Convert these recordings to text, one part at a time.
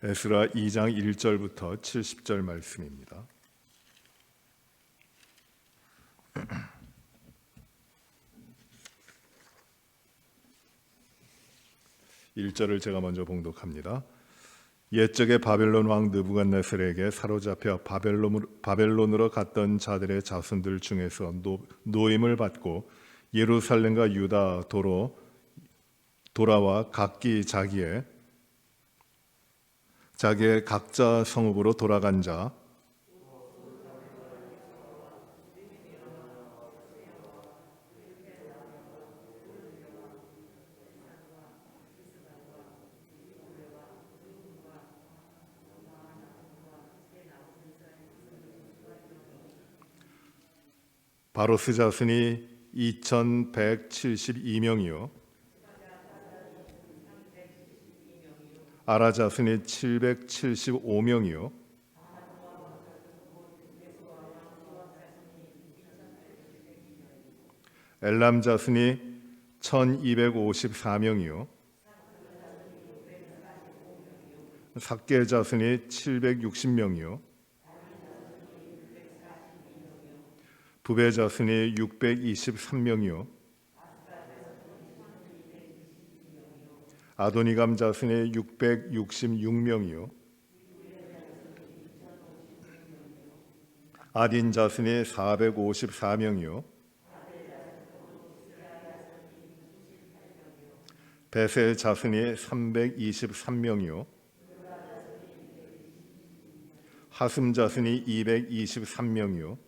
에스라 2장 1절부터 70절 말씀입니다. 1절을 제가 먼저 봉독합니다. 옛적에 바벨론 왕 느부갓네살에게 사로잡혀 바벨론으로 갔던 자들의 자손들 중에서 노임을 받고 예루살렘과 유다 도로 돌아와 각기 자기의 각자 성읍으로 돌아간 자, 바로스 자손이 2172명이요 아라 자손이 775명이요 엘람 자손이 1254명이요 삭게 자손이 760명이요 부베 자손이 623명이요 아도니감 자손이 666명이요 아딘 자손이 454명이요 베세 자손이 323명이요 하슴 자손이 223명이요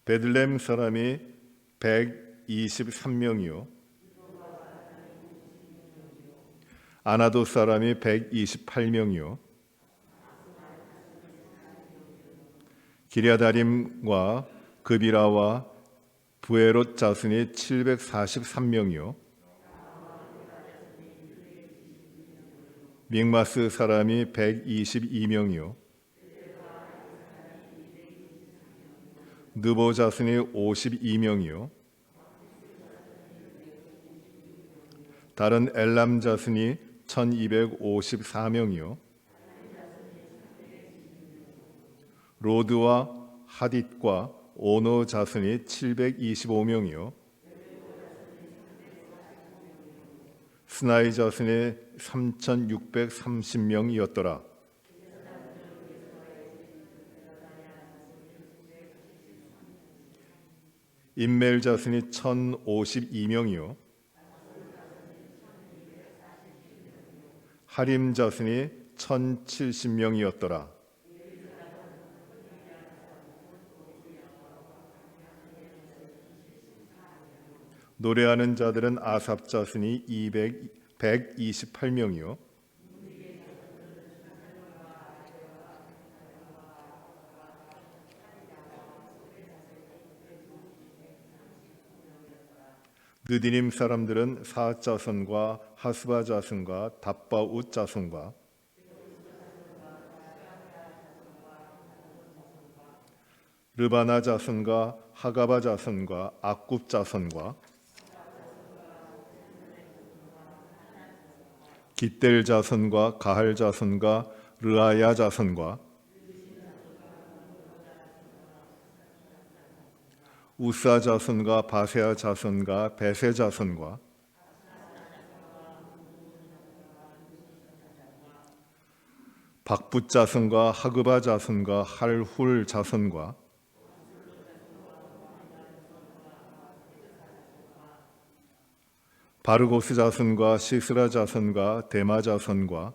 베들레헴 사람이 123명이요 아나도 사람이 128명이요 기랴다림과 그비라와 부에롯 자손이 743명이요 믹마스 사람이 122명이요 느보 자손이 52명이요 다른 엘람 자손이 1254명이요 로드와 하딧과 오노 자손이 725명이요 스나이 자손이 3630명이었더라. 임멜 자손이 1052명이요 하림 자손이 1070명이었더라. 노래하는 자들은 아삽 자손이 128명이요 느디님 사람들은 사 자손과 하스바 자손과 답바웃 자손과 르바나 자손과 하가바 자손과 악굽 자손과 깃델 자손과 가할 자손과 르아야 자손과 우사 자손과 바세아 자손과 베세 자손과 박붓 자손과 하그바 자손과 할훌 자손과 바르고스 자손과 시스라 자손과 데마 자손과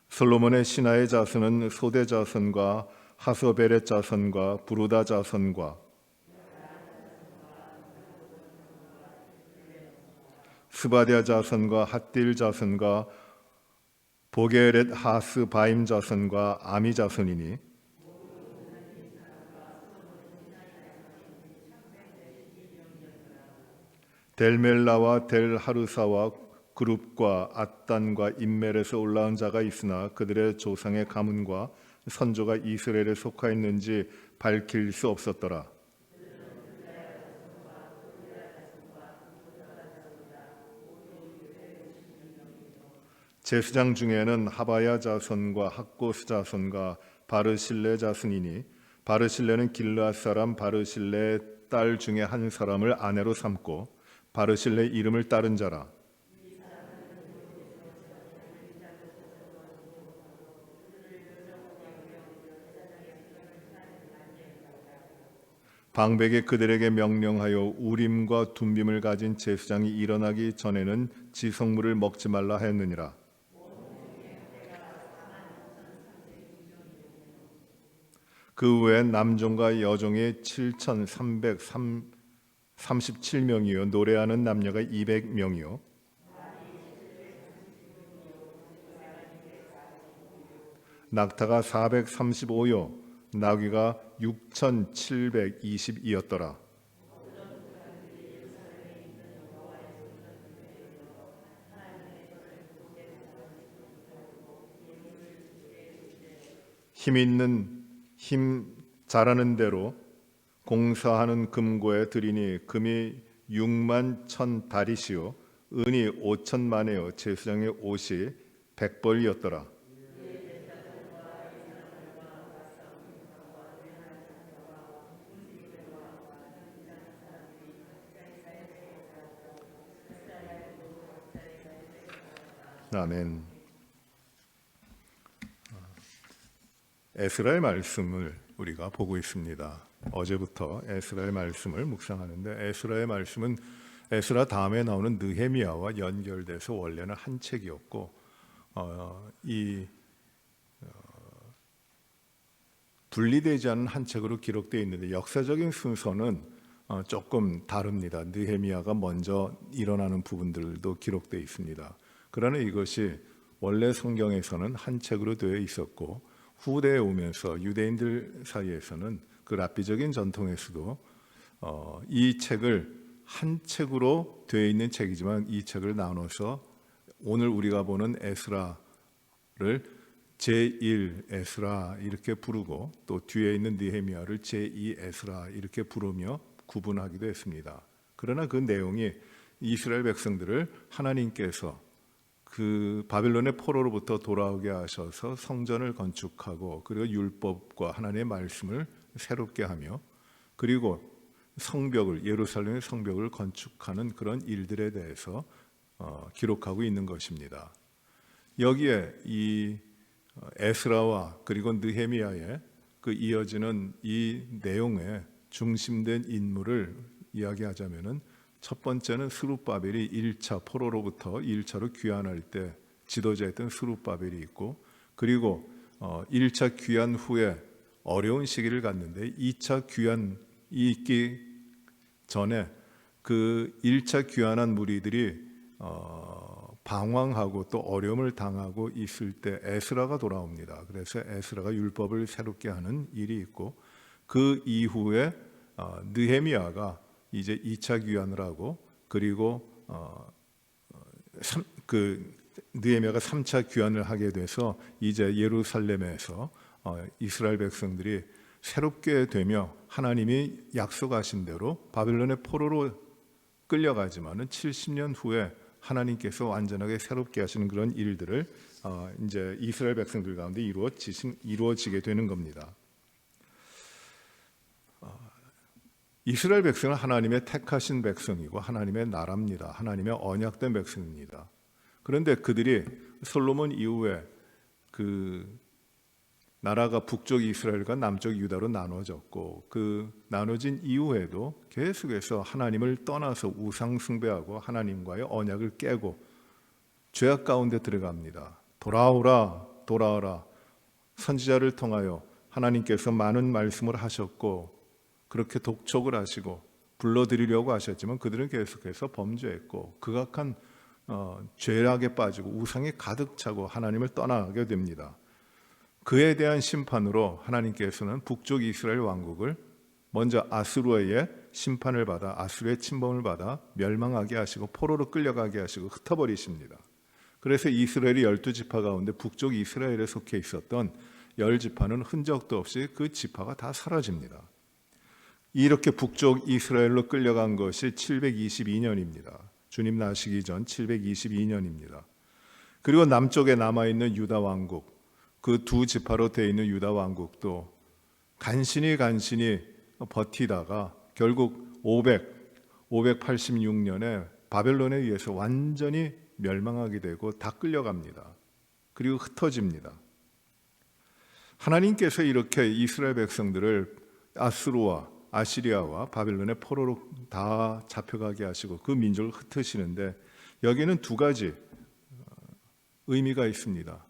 솔로몬의 신하의 자손은 소대 자손과 하소베렛 자손과 부르다 자손과 스바디아 자손과 핫딜 자손과 보게렛 하스 바임 자손과 아미 자손이니 델멜라와 델하루사와 그룹과 앗단과 임멜에서 올라온 자가 있으나 그들의 조상의 가문과 선조가 이스라엘에 속하였는지 밝힐 수 없었더라. 제사장 중에는 하바야 자손과 학고스 자손과 바르실레 자손이니 바르실레는 길르앗 사람 바르실레의 딸 중에 한 사람을 아내로 삼고 바르실레 이름을 따른 자라. 방백이 그들에게 명령하여 우림과 둠빔을 가진 제사장이 일어나기 전에는 지성물을 먹지 말라 하였느니라. 그 외에 남종과 여종이 7,337명이요 노래하는 남녀가 200명이요 낙타가 435요 나귀가 6,720이었더라. 힘 잘하는 대로 공사하는 금고에 드리니 금이 6만 1,000 다리시요 은이 5천만에요 제사장의 옷이 100벌이었더라. 아멘. 에스라의 말씀을 우리가 보고 있습니다. 어제부터 에스라의 말씀을 묵상하는데 에스라의 말씀은 에스라 다음에 나오는 느헤미야와 연결돼서 원래는 한 책이었고 분리되지 않은 한 책으로 기록되어 있는데 역사적인 순서는 조금 다릅니다. 느헤미야가 먼저 일어나는 부분들도 기록되어 있습니다. 그러나 이것이 원래 성경에서는 한 책으로 되어 있었고 후대에 오면서 유대인들 사이에서는 그 랍비적인 전통에서도 이 책을 한 책으로 되어 있는 책이지만 이 책을 나눠서 오늘 우리가 보는 에스라를 제1 에스라 이렇게 부르고 또 뒤에 있는 느헤미야를 제2 에스라 이렇게 부르며 구분하기도 했습니다. 그러나 그 내용이 이스라엘 백성들을 하나님께서 그 바빌론의 포로로부터 돌아오게 하셔서 성전을 건축하고 그리고 율법과 하나님의 말씀을 새롭게 하며 그리고 성벽을 예루살렘의 성벽을 건축하는 그런 일들에 대해서 기록하고 있는 것입니다. 여기에 이 에스라와 그리고 느헤미야의 그 이어지는 이 내용에 중심된 인물을 이야기하자면은 첫 번째는 스룹바벨이 1차 포로로부터 1차로 귀환할 때 지도자였던 스룹바벨이 있고 그리고 1차 귀환 후에 어려운 시기를 갖는데 2차 귀환이 있기 전에 그 1차 귀환한 무리들이 방황하고 또 어려움을 당하고 있을 때 에스라가 돌아옵니다. 그래서 에스라가 율법을 새롭게 하는 일이 있고 그 이후에 느헤미야가 이제 2차 귀환을 하고 그리고 느헤미야가 3차 귀환을 하게 돼서 이제 예루살렘에서 이스라엘 백성들이 새롭게 되며 하나님이 약속하신 대로 바벨론의 포로로 끌려가지만은 70년 후에 하나님께서 완전하게 새롭게 하시는 그런 일들을 이제 이스라엘 백성들 가운데 이루어지게 되는 겁니다. 이스라엘 백성은 하나님의 택하신 백성이고 하나님의 나라입니다. 하나님의 언약된 백성입니다. 그런데 그들이 솔로몬 이후에 그 나라가 북쪽 이스라엘과 남쪽 유다로 나눠졌고 그 나눠진 이후에도 계속해서 하나님을 떠나서 우상 숭배하고 하나님과의 언약을 깨고 죄악 가운데 들어갑니다. 돌아오라 돌아오라 선지자를 통하여 하나님께서 많은 말씀을 하셨고 그렇게 독촉을 하시고 불러드리려고 하셨지만 그들은 계속해서 범죄했고 극악한 죄악에 빠지고 우상에 가득 차고 하나님을 떠나게 됩니다. 그에 대한 심판으로 하나님께서는 북쪽 이스라엘 왕국을 먼저 아수르의 심판을 받아 아수르의 침범을 받아 멸망하게 하시고 포로로 끌려가게 하시고 흩어버리십니다. 그래서 이스라엘의 12지파 가운데 북쪽 이스라엘에 속해 있었던 10지파는 흔적도 없이 그 지파가 다 사라집니다. 이렇게 북쪽 이스라엘로 끌려간 것이 722년입니다. 주님 나시기 전 722년입니다. 그리고 남쪽에 남아있는 유다 왕국, 그 두 지파로 되어 있는 유다 왕국도 간신히 버티다가 결국 586년에 바벨론에 의해서 완전히 멸망하게 되고 다 끌려갑니다. 그리고 흩어집니다. 하나님께서 이렇게 이스라엘 백성들을 아수르와 아시리아와 바벨론의 포로로 다 잡혀가게 하시고 그 민족을 흩으시는데 여기는 두 가지 의미가 있습니다.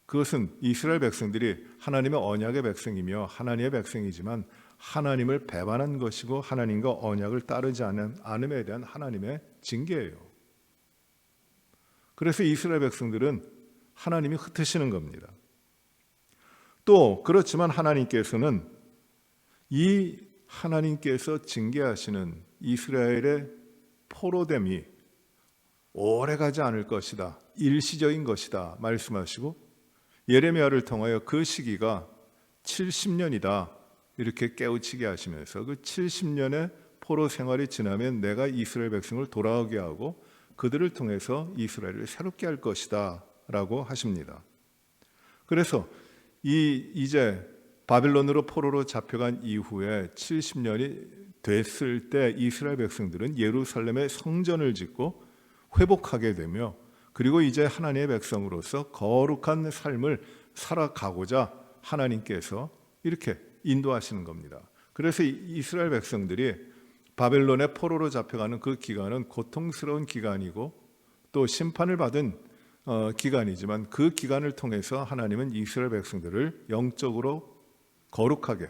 그것은 이스라엘 백성들이 하나님의 언약의 백성이며 하나님의 백성이지만 하나님을 배반한 것이고 하나님과 언약을 따르지 않음에 대한 하나님의 징계예요. 그래서 이스라엘 백성들은 하나님이 흩으시는 겁니다. 또 그렇지만 하나님께서는 이 하나님께서 징계하시는 이스라엘의 포로됨이 오래가지 않을 것이다, 일시적인 것이다 말씀하시고 예레미야를 통하여 그 시기가 70년이다 이렇게 깨우치게 하시면서 그 70년의 포로 생활이 지나면 내가 이스라엘 백성을 돌아오게 하고 그들을 통해서 이스라엘을 새롭게 할 것이다 라고 하십니다. 그래서 이제 바벨론으로 포로로 잡혀간 이후에 70년이 됐을 때 이스라엘 백성들은 예루살렘에 성전을 짓고 회복하게 되며 그리고 이제 하나님의 백성으로서 거룩한 삶을 살아가고자 하나님께서 이렇게 인도하시는 겁니다. 그래서 이스라엘 백성들이 바벨론의 포로로 잡혀가는 그 기간은 고통스러운 기간이고 또 심판을 받은 기간이지만 그 기간을 통해서 하나님은 이스라엘 백성들을 영적으로 거룩하게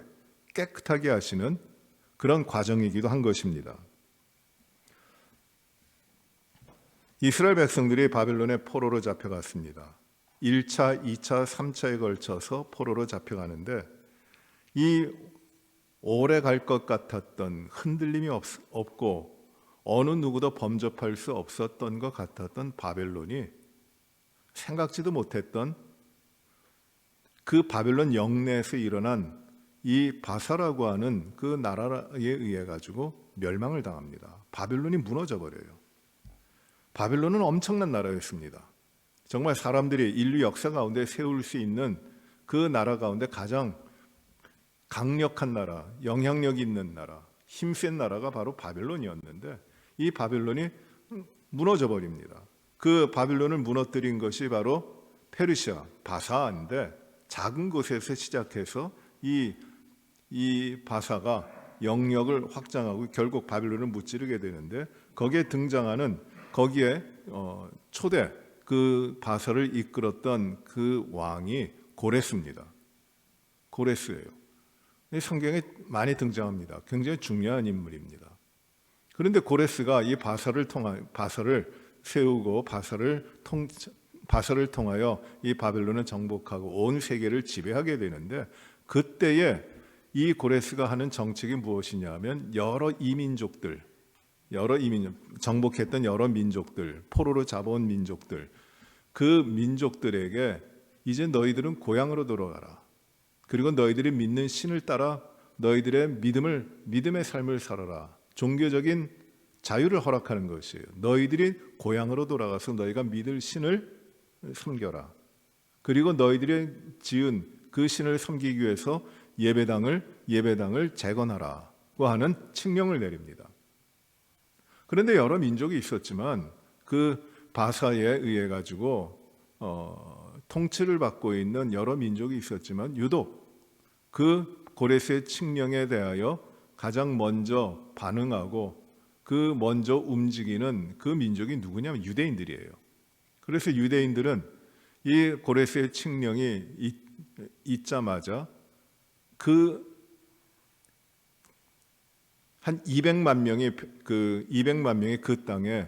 깨끗하게 하시는 그런 과정이기도 한 것입니다. 이스라엘 백성들이 바벨론의 포로로 잡혀갔습니다. 1차, 2차, 3차에 걸쳐서 포로로 잡혀가는데 이 오래 갈 것 같았던 흔들림이 없고 어느 누구도 범접할 수 없었던 것 같았던 바벨론이 생각지도 못했던 그 바벨론 영내에서 일어난 이 바사라고 하는 그 나라에 의해 가지고 멸망을 당합니다. 바벨론이 무너져 버려요. 바벨론은 엄청난 나라였습니다. 정말 사람들이 인류 역사 가운데 세울 수 있는 그 나라 가운데 가장 강력한 나라, 영향력 있는 나라, 힘센 나라가 바로 바벨론이었는데 이 바벨론이 무너져 버립니다. 그 바벨론을 무너뜨린 것이 바로 페르시아, 바사인데 작은 곳에서 시작해서 이 바사가 영역을 확장하고 결국 바벨론을 무찌르게 되는데 거기에 초대 그 바사를 이끌었던 그 왕이 고레스입니다. 고레스예요. 성경에 많이 등장합니다. 굉장히 중요한 인물입니다. 그런데 고레스가 이 바사를 세우고 바사를 통하여 이 바벨론을 정복하고 온 세계를 지배하게 되는데 그때에 이 고레스가 하는 정책이 무엇이냐면 정복했던 여러 민족들, 포로로 잡아온 민족들, 그 민족들에게 이제 너희들은 고향으로 돌아가라. 그리고 너희들이 믿는 신을 따라 너희들의 믿음의 삶을 살아라. 종교적인 자유를 허락하는 것이에요. 너희들이 고향으로 돌아가서 너희가 믿을 신을 섬겨라. 그리고 너희들이 지은 그 신을 섬기기 위해서 예배당을 재건하라고 하는 칙령을 내립니다. 그런데 여러 민족이 있었지만 그 바사에 의해 가지고 통치를 받고 있는 여러 민족이 있었지만 유독 그 고레스의 칙령에 대하여 가장 먼저 반응하고 그 먼저 움직이는 그 민족이 누구냐면 유대인들이에요. 그래서 유대인들은 이 고레스의 칙령이 있자마자 한 200만 명이 그 땅에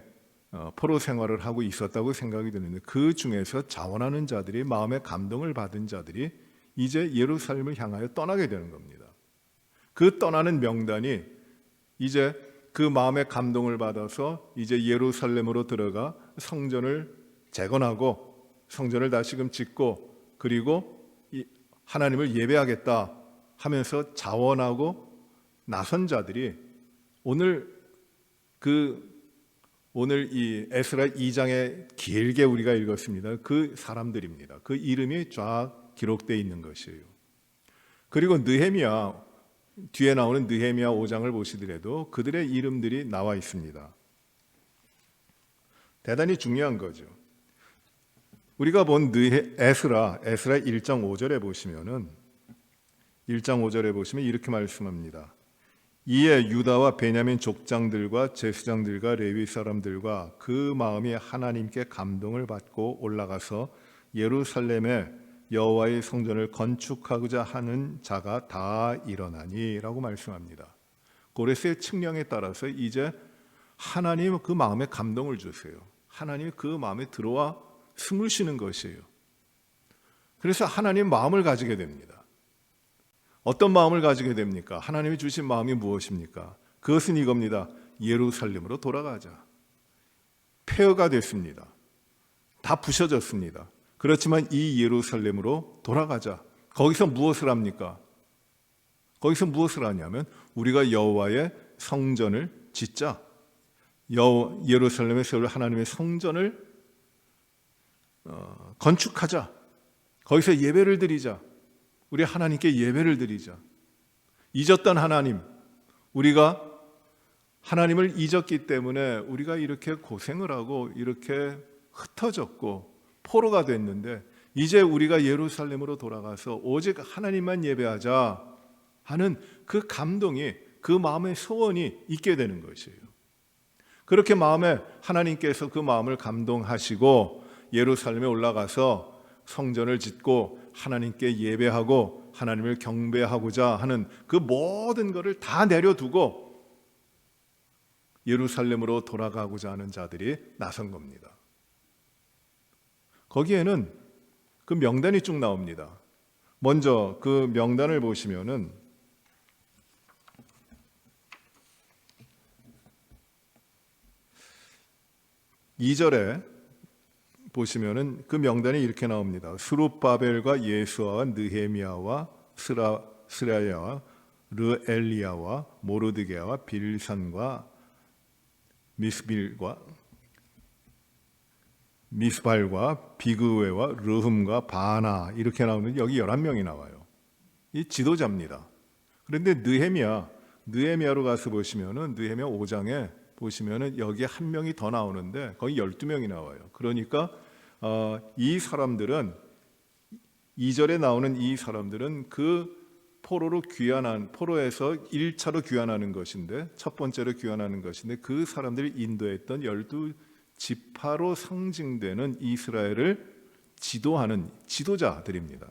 포로 생활을 하고 있었다고 생각이 드는데 그 중에서 자원하는 자들이 마음의 감동을 받은 자들이 이제 예루살렘을 향하여 떠나게 되는 겁니다. 그 떠나는 명단이 이제 그 마음의 감동을 받아서 이제 예루살렘으로 들어가 성전을 재건하고 성전을 다시금 짓고 그리고 하나님을 예배하겠다 하면서 자원하고 나선 자들이 오늘 그 오늘 이 에스라 2장에 길게 우리가 읽었습니다. 그 사람들입니다. 그 이름이 쫙 기록되어 있는 것이에요. 그리고 느헤미야, 뒤에 나오는 느헤미야 5장을 보시더라도 그들의 이름들이 나와 있습니다. 대단히 중요한 거죠. 우리가 본 에스라 1장 5절에 보시면은 1장 5절에 보시면 이렇게 말씀합니다. 이에 유다와 베냐민 족장들과 제사장들과 레위 사람들과 그 마음이 하나님께 감동을 받고 올라가서 예루살렘에 여호와의 성전을 건축하고자 하는 자가 다 일어나니라고 말씀합니다. 고레스의 측량에 따라서 이제 하나님 그 마음에 감동을 주세요. 하나님이 그 마음에 들어와 숨을 쉬는 것이에요. 그래서 하나님 마음을 가지게 됩니다. 어떤 마음을 가지게 됩니까? 하나님이 주신 마음이 무엇입니까? 그것은 이겁니다. 예루살렘으로 돌아가자. 폐허가 됐습니다. 다 부셔졌습니다. 그렇지만 이 예루살렘으로 돌아가자. 거기서 무엇을 합니까? 거기서 무엇을 하냐면 우리가 여호와의 성전을 짓자. 예루살렘에 세울 하나님의 성전을 건축하자. 거기서 예배를 드리자. 우리 하나님께 예배를 드리자. 잊었던 하나님, 우리가 하나님을 잊었기 때문에 우리가 이렇게 고생을 하고 이렇게 흩어졌고 포로가 됐는데 이제 우리가 예루살렘으로 돌아가서 오직 하나님만 예배하자 하는 그 감동이, 그 마음의 소원이 있게 되는 것이에요. 그렇게 하나님께서 그 마음을 감동하시고 예루살렘에 올라가서 성전을 짓고 하나님께 예배하고 하나님을 경배하고자 하는 그 모든 것을 다 내려두고 예루살렘으로 돌아가고자 하는 자들이 나선 겁니다. 거기에는 그 명단이 쭉 나옵니다. 먼저 그 명단을 보시면은 2절에 보시면은 그 명단이 이렇게 나옵니다. 스룹바벨과 예수아와 느헤미야와 스라야와 르엘리야와 모르드게와 빌산과 미스발과 비그웨와 르흠과 바나 이렇게 나오는데 여기 11명이 나와요. 이 지도자입니다. 그런데 느헤미야로 가서 보시면은 느헤미야 5장에 보시면은 여기에 한 명이 더 나오는데 거의 12명이 나와요. 그러니까 이 사람들은 2절에 나오는 이 사람들은 그 포로에서 1차로 귀환하는 것인데 첫 번째로 귀환하는 것인데 그 사람들이 인도했던 12지파로 상징되는 이스라엘을 지도하는 지도자들입니다.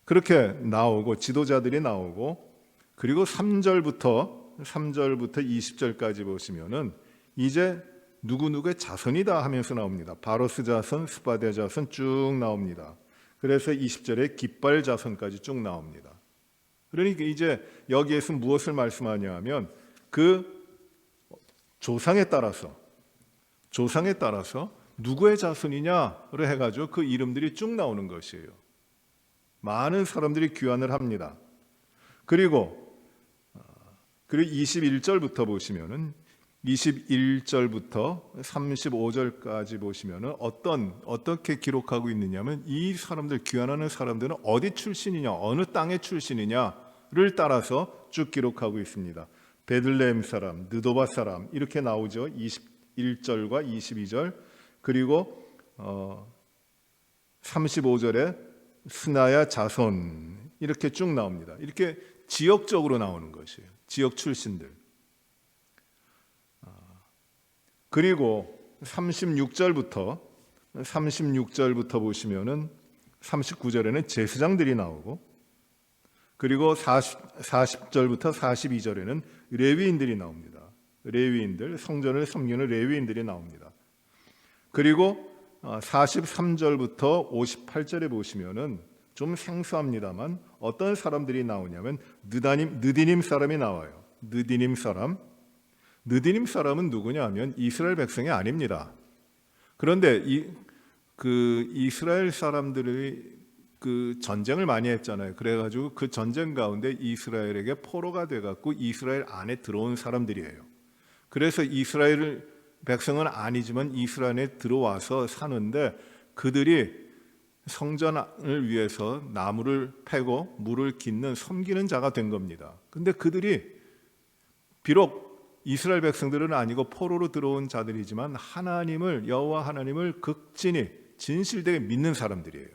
그렇게 나오고 지도자들이 나오고 그리고 3절부터 20절까지 보시면은 이제 누구누구의 자손이다 하면서 나옵니다. 바로스 자손, 스바데 자손 쭉 나옵니다. 그래서 20절에 깃발 자손까지 쭉 나옵니다. 그러니까 이제 여기에서 무엇을 말씀하냐 하면 그 조상에 따라서 누구의 자손이냐를 해가지고 그 이름들이 쭉 나오는 것이에요. 많은 사람들이 귀환을 합니다. 그리고 21절부터 보시면은 21절부터 35절까지 보시면은 어떻게 기록하고 있느냐면 이 사람들 귀환하는 사람들은 어디 출신이냐, 어느 땅의 출신이냐를 따라서 쭉 기록하고 있습니다. 베들레헴 사람, 느도바 사람 이렇게 나오죠. 21절과 22절. 그리고 35절에 스나야 자손 이렇게 쭉 나옵니다. 이렇게 지역적으로 나오는 것이에요. 지역 출신들. 그리고 36절부터 보시면은 39절에는 제사장들이 나오고 그리고 40절부터 42절에는 레위인들이 나옵니다. 레위인들, 성전을 섬기는 레위인들이 나옵니다. 그리고 43절부터 58절에 보시면은 좀 생소합니다만 어떤 사람들이 나오냐면 느디님 사람이 나와요. 느디님 사람은 누구냐 하면 이스라엘 백성이 아닙니다. 그런데 이스라엘 사람들이 그 전쟁을 많이 했잖아요. 그래가지고 그 전쟁 가운데 이스라엘에게 포로가 돼갖고 이스라엘 안에 들어온 사람들이에요. 그래서 이스라엘 백성은 아니지만 이스라엘에 들어와서 사는데 그들이 성전을 위해서 나무를 패고 물을 깃는 섬기는 자가 된 겁니다. 근데 그들이 비록 이스라엘 백성들은 아니고 포로로 들어온 자들이지만 하나님을, 여호와 하나님을 극진히 진실되게 믿는 사람들이에요.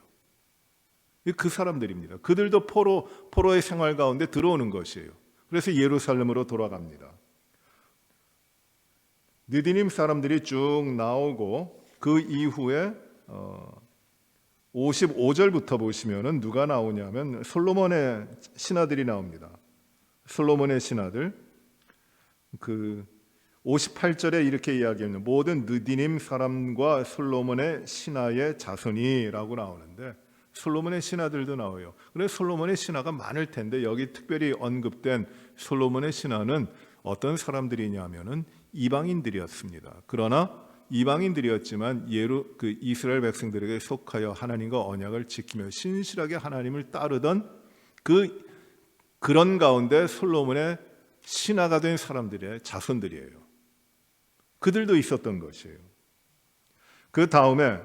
그 사람들입니다. 그들도 포로의 생활 가운데 들어오는 것이에요. 그래서 예루살렘으로 돌아갑니다. 느디님 사람들이 쭉 나오고 그 이후에 55절부터 보시면은 누가 나오냐면 솔로몬의 신하들이 나옵니다. 솔로몬의 신하들. 그 58절에 이렇게 이야기합니다. 모든 느디님 사람과 솔로몬의 신하의 자손이라고 나오는데 솔로몬의 신하들도 나와요. 그래서 솔로몬의 신하가 많을 텐데 여기 특별히 언급된 솔로몬의 신하는 어떤 사람들이냐면은 이방인들이었습니다. 그러나 이방인들이었지만 이스라엘 백성들에게 속하여 하나님과 언약을 지키며 신실하게 하나님을 따르던 그런 가운데 솔로몬의 신하가 된 사람들의 자손들이에요. 그들도 있었던 것이에요. 그 다음에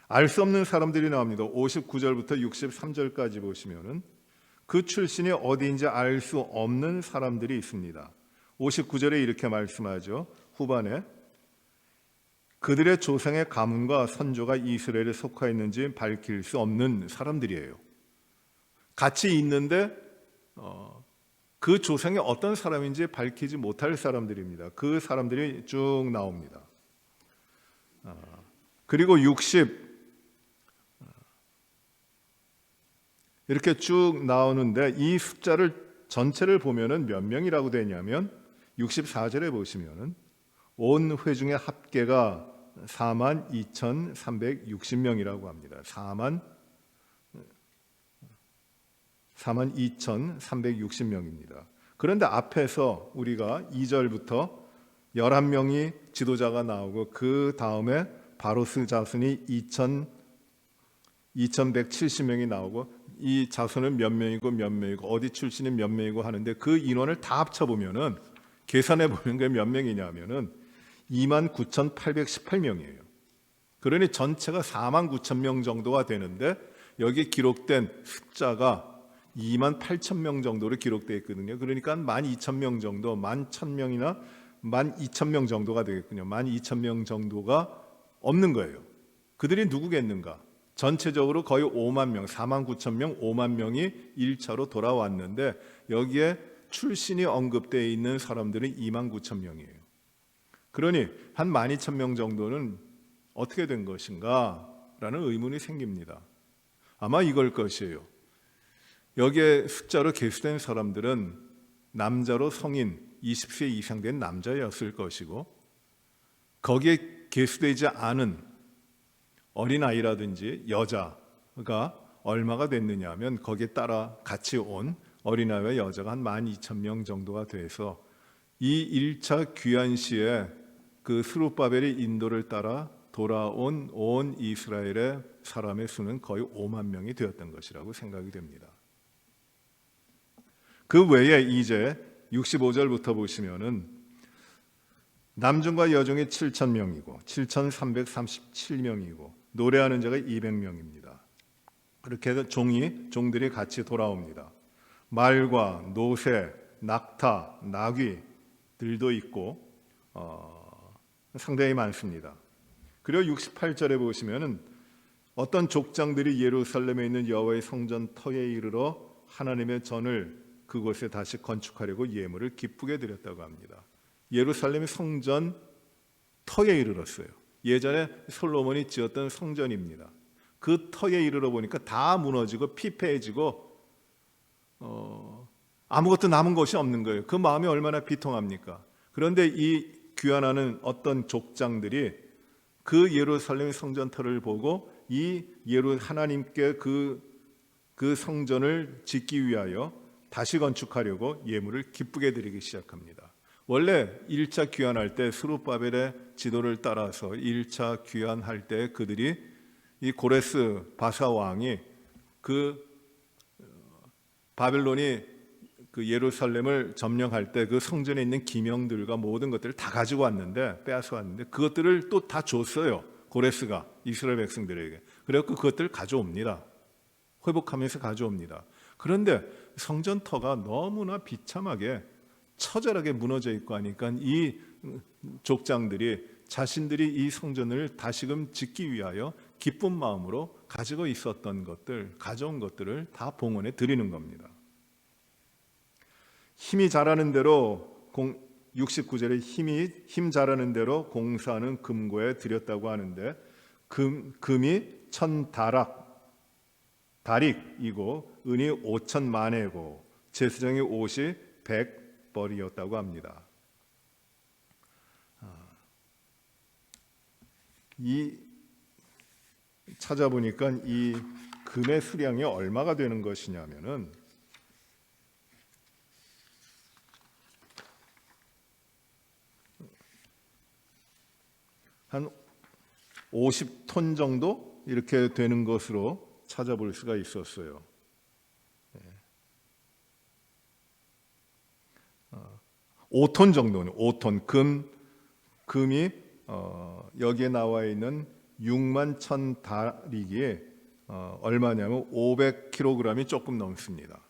알 수 없는 사람들이 나옵니다. 59절부터 63절까지 보시면은 그 출신이 어디인지 알 수 없는 사람들이 있습니다. 59절에 이렇게 말씀하죠. 후반에 그들의 조상의 가문과 선조가 이스라엘에 속하 있는지 밝힐 수 없는 사람들이에요. 같이 있는데 그 조상이 어떤 사람인지 밝히지 못할 사람들입니다. 그 사람들이 쭉 나옵니다. 그리고 60 이렇게 쭉 나오는데 이 숫자를 전체를 보면은 몇 명이라고 되냐면 64절에 보시면은 온 회중의 합계가 42,360명이라고 합니다. 42,360명입니다. 그런데 앞에서 우리가 2절부터 11명이 지도자가 나오고 그 다음에 바로스 자손이 2,170명이 나오고 이 자손은 몇 명이고 어디 출신이 몇 명이고 하는데 그 인원을 다 합쳐보면은 계산해 보면 그게 몇 명이냐면은 29,818명이에요. 그러니 전체가 49,000명 정도가 되는데 여기 기록된 숫자가 28,000명 정도로 기록되어 있거든요. 그러니까 12,000명 정도, 11,000명이나 12,000명 정도가 되겠군요. 12,000명 정도가 없는 거예요. 그들이 누구겠는가? 전체적으로 거의 5만 명, 49,000명, 5만 명이 1차로 돌아왔는데 여기에 출신이 언급되어 있는 사람들은 29,000명이에요. 그러니 한 12,000명 정도는 어떻게 된 것인가? 라는 의문이 생깁니다. 아마 이걸 것이에요. 여기에 숫자로 계수된 사람들은 남자로 성인 20세 이상 된 남자였을 것이고 거기에 계수되지 않은 어린아이라든지 여자가 얼마가 됐느냐 하면 거기에 따라 같이 온 어린아이와 여자가 한 12,000명 정도가 돼서 이 1차 귀환 시에 그 스룹바벨의 인도를 따라 돌아온 온 이스라엘의 사람의 수는 거의 5만 명이 되었던 것이라고 생각이 됩니다. 그 외에 이제 65절부터 보시면은 남중과 여중이 7,000명이고 7,337명이고 노래하는 자가 200명입니다. 그렇게 해서 종들이 같이 돌아옵니다. 말과 노새, 낙타, 나귀들도 있고 상당히 많습니다. 그리고 68절에 보시면은 어떤 족장들이 예루살렘에 있는 여호와의 성전 터에 이르러 하나님의 전을 그곳에 다시 건축하려고 예물을 기쁘게 드렸다고 합니다. 예루살렘의 성전 터에 이르렀어요. 예전에 솔로몬이 지었던 성전입니다. 그 터에 이르러 보니까 다 무너지고 피폐해지고 아무것도 남은 것이 없는 거예요. 그 마음이 얼마나 비통합니까? 그런데 이 귀환하는 어떤 족장들이 그 예루살렘의 성전터를 보고 이 하나님께 그 성전을 짓기 위하여 다시 건축하려고 예물을 기쁘게 드리기 시작합니다. 원래 1차 귀환할 때 스룹바벨의 지도를 따라서 1차 귀환할 때 그들이 이 고레스 바사 왕이 그 바벨론이 그 예루살렘을 점령할 때 그 성전에 있는 기명들과 모든 것들을 다 가지고 왔는데, 빼앗아 왔는데 그것들을 또 다 줬어요. 고레스가 이스라엘 백성들에게. 그래서 그것들을 가져옵니다. 회복하면서 가져옵니다. 그런데 성전터가 너무나 비참하게 처절하게 무너져 있고 하니까 이 족장들이 자신들이 이 성전을 다시금 짓기 위하여 기쁜 마음으로 가지고 있었던 것들, 가져온 것들을 다 봉헌해 드리는 겁니다. 힘이 자라는 대로 69절에 힘 자라는 대로 공사하는 금고에 드렸다고 하는데, 금이 1000다릭이고 은이 5000마네고 제사장의 옷이 100벌이었다고 합니다. 이 찾아보니까 이 금의 수량이 얼마가 되는 것이냐면은 한 50톤 정도 이렇게 되는 것으로 찾아볼 수가 있었어요. 5톤 정도는 5톤 금이 여기에 나와 있는 6만 1000다릭이 얼마냐면 500kg이 조금 넘습니다.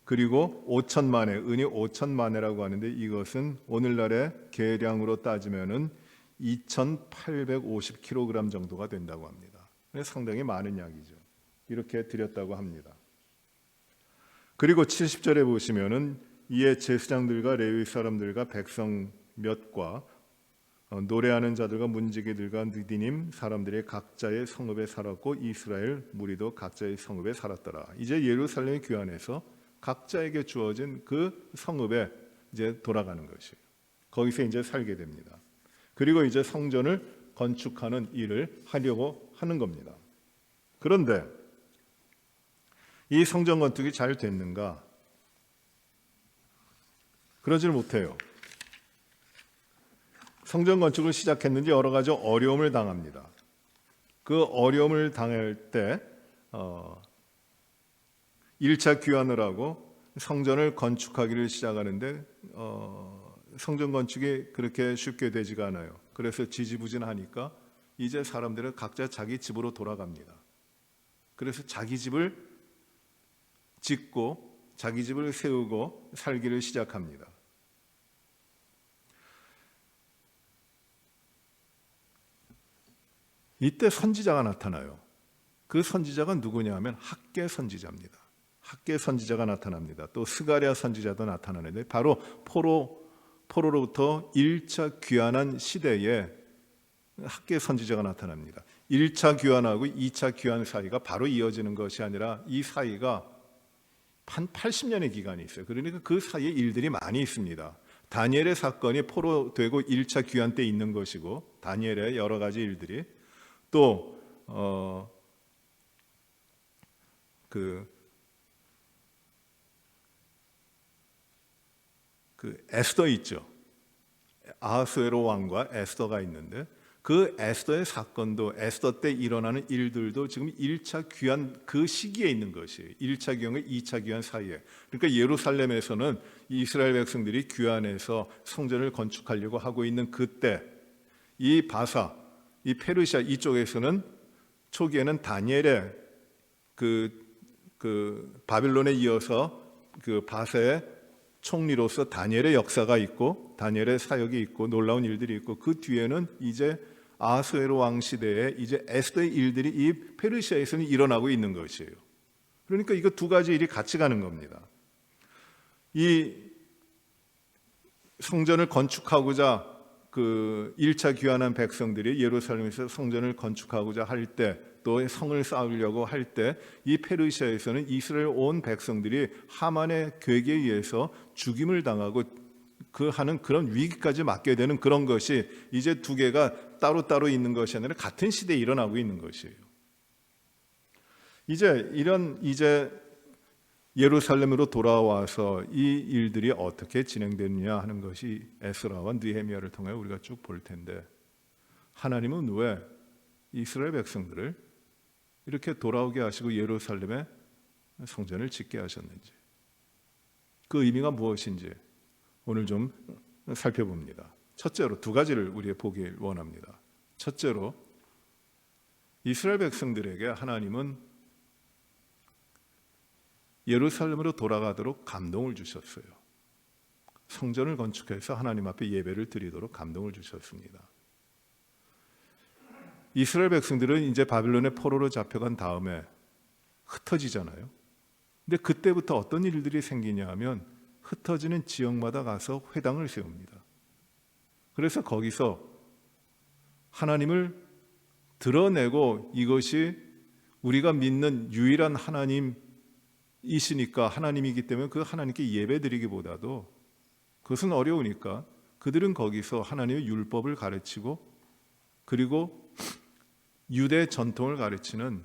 그리고 5천만에, 은이 5천만에라고 하는데 이것은 오늘날의 계량으로 따지면은 2850kg 정도가 된다고 합니다. 상당히 많은 양이죠. 이렇게 드렸다고 합니다. 그리고 70절에 보시면은 이에 제사장들과 레위 사람들과 백성 몇과 노래하는 자들과 문지기들과 느디님 사람들의 각자의 성읍에 살았고 이스라엘 무리도 각자의 성읍에 살았더라. 이제 예루살렘 귀환해서 각자에게 주어진 그 성읍에 이제 돌아가는 것이에요. 거기서 이제 살게 됩니다. 그리고 이제 성전을 건축하는 일을 하려고 하는 겁니다. 그런데 이 성전 건축이 잘 됐는가? 그러질 못해요. 성전 건축을 시작했는데 여러 가지 어려움을 당합니다. 그 어려움을 당할 때 1차 귀환을 하고 성전을 건축하기를 시작하는데 성전 건축이 그렇게 쉽게 되지가 않아요. 그래서 지지부진하니까 이제 사람들은 각자 자기 집으로 돌아갑니다. 그래서 자기 집을 짓고 자기 집을 세우고 살기를 시작합니다. 이때 선지자가 나타나요. 그 선지자가 누구냐 하면 학개 선지자입니다. 학개 선지자가 나타납니다. 또 스가랴 선지자도 나타나는데 바로 포로로부터 1차 귀환한 시대에 학개 선지자가 나타납니다. 1차 귀환하고 2차 귀환 사이가 바로 이어지는 것이 아니라 이 사이가 한 80년의 기간이 있어요. 그러니까 그 사이에 일들이 많이 있습니다. 다니엘의 사건이 포로되고 1차 귀환 때 있는 것이고 다니엘의 여러 가지 일들이 또 에스더 있죠. 아하수에로 왕과 에스더가 있는데 그 에스더의 사건도 에스더 때 일어나는 일들도 지금 1차 귀환 그 시기에 있는 것이에요. 1차 귀환과 2차 귀환 사이에. 그러니까 예루살렘에서는 이스라엘 백성들이 귀환해서 성전을 건축하려고 하고 있는 그때 이 바사, 이 페르시아 이쪽에서는 초기에는 다니엘의 바빌론에 이어서 그 바사의 총리로서 다니엘의 역사가 있고 다니엘의 사역이 있고 놀라운 일들이 있고 그 뒤에는 이제 아하수에로 왕 시대에 이제 에스더의 일들이 이 페르시아에서는 일어나고 있는 것이에요. 그러니까 이거 두 가지 일이 같이 가는 겁니다. 이 성전을 건축하고자 그 1차 귀환한 백성들이 예루살렘에서 성전을 건축하고자 할 때 또 성을 쌓으려고 할 때 이 페르시아에서는 이스라엘 온 백성들이 하만의 계획에 의해서 죽임을 당하고 하는 그런 위기까지 맞게 되는 그런 것이 이제 두 개가 따로따로 있는 것이 아니라 같은 시대에 일어나고 있는 것이에요. 이제 예루살렘으로 돌아와서 이 일들이 어떻게 진행되느냐 하는 것이 에스라와 느헤미야를 통해 우리가 쭉 볼 텐데 하나님은 왜 이스라엘 백성들을 이렇게 돌아오게 하시고 예루살렘에 성전을 짓게 하셨는지 그 의미가 무엇인지 오늘 좀 살펴봅니다. 첫째로 두 가지를 우리가 보길 원합니다. 첫째로 이스라엘 백성들에게 하나님은 예루살렘으로 돌아가도록 감동을 주셨어요. 성전을 건축해서 하나님 앞에 예배를 드리도록 감동을 주셨습니다. 이스라엘 백성들은 이제 바빌론의 포로로 잡혀간 다음에 흩어지잖아요. 근데 그때부터 어떤 일들이 생기냐 하면 흩어지는 지역마다 가서 회당을 세웁니다. 그래서 거기서 하나님을 드러내고 이것이 우리가 믿는 유일한 하나님이시니까 하나님이기 때문에 그 하나님께 예배드리기보다도 그것은 어려우니까 그들은 거기서 하나님의 율법을 가르치고 그리고 유대 전통을 가르치는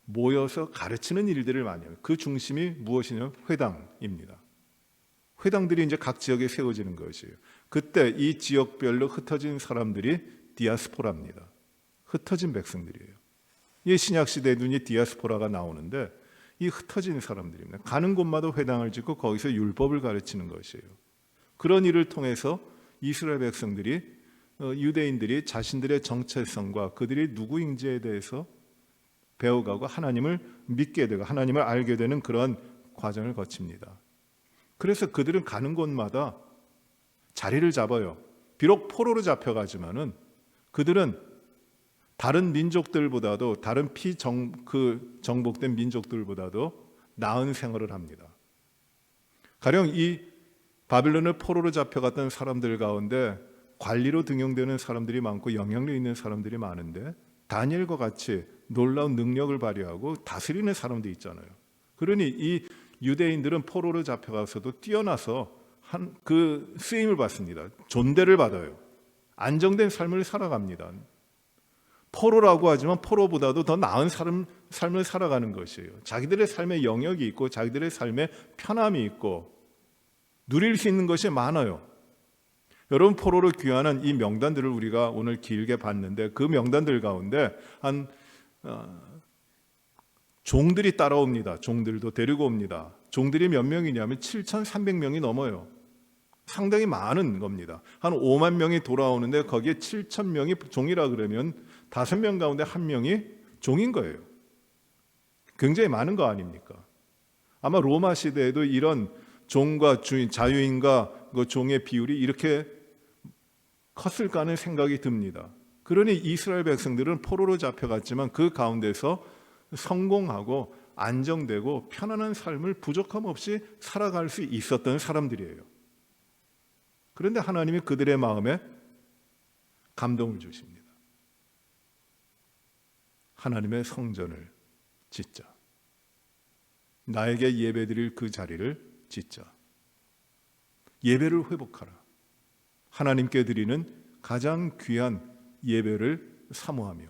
모여서 가르치는 일들을 많이 해요. 그 중심이 무엇이냐면 회당입니다. 회당들이 이제 각 지역에 세워지는 것이에요. 그때 이 지역별로 흩어진 사람들이 디아스포라입니다. 흩어진 백성들이에요. 이 신약 시대에 눈이 디아스포라가 나오는데 이 흩어진 사람들입니다. 가는 곳마다 회당을 짓고 거기서 율법을 가르치는 것이에요. 그런 일을 통해서 이스라엘 백성들이 유대인들이 자신들의 정체성과 그들이 누구인지에 대해서 배워가고 하나님을 믿게 되고 하나님을 알게 되는 그런 과정을 거칩니다. 그래서 그들은 가는 곳마다 자리를 잡아요. 비록 포로로 잡혀가지만은 그들은 다른 민족들보다도 다른 정복된 민족들보다도 나은 생활을 합니다. 가령 이 바빌론을 포로로 잡혀갔던 사람들 가운데 관리로 등용되는 사람들이 많고 영향력 있는 사람들이 많은데 다니엘과 같이 놀라운 능력을 발휘하고 다스리는 사람도 있잖아요. 그러니 이 유대인들은 포로로 잡혀가서도 뛰어나서 그 쓰임을 받습니다. 존대를 받아요. 안정된 삶을 살아갑니다. 포로라고 하지만 포로보다도 더 나은 삶을 살아가는 것이에요. 자기들의 삶에 영역이 있고 자기들의 삶에 편함이 있고 누릴 수 있는 것이 많아요. 여러분, 포로로 귀환한 이 명단들을 우리가 오늘 길게 봤는데 그 명단들 가운데 종들이 따라옵니다. 종들도 데리고 옵니다. 종들이 몇 명이냐면 7,300명이 넘어요. 상당히 많은 겁니다. 한 5만 명이 돌아오는데 거기에 7,000명이 종이라 그러면 5명 가운데 1명이 종인 거예요. 굉장히 많은 거 아닙니까? 아마 로마 시대에도 이런 종과 주인, 자유인과 그 종의 비율이 이렇게 컸을까 하는 생각이 듭니다. 그러니 이스라엘 백성들은 포로로 잡혀갔지만 그 가운데서 성공하고 안정되고 편안한 삶을 부족함 없이 살아갈 수 있었던 사람들이에요. 그런데 하나님이 그들의 마음에 감동을 주십니다. 하나님의 성전을 짓자. 나에게 예배드릴 그 자리를 짓자. 예배를 회복하라. 하나님께 드리는 가장 귀한 예배를 사모하며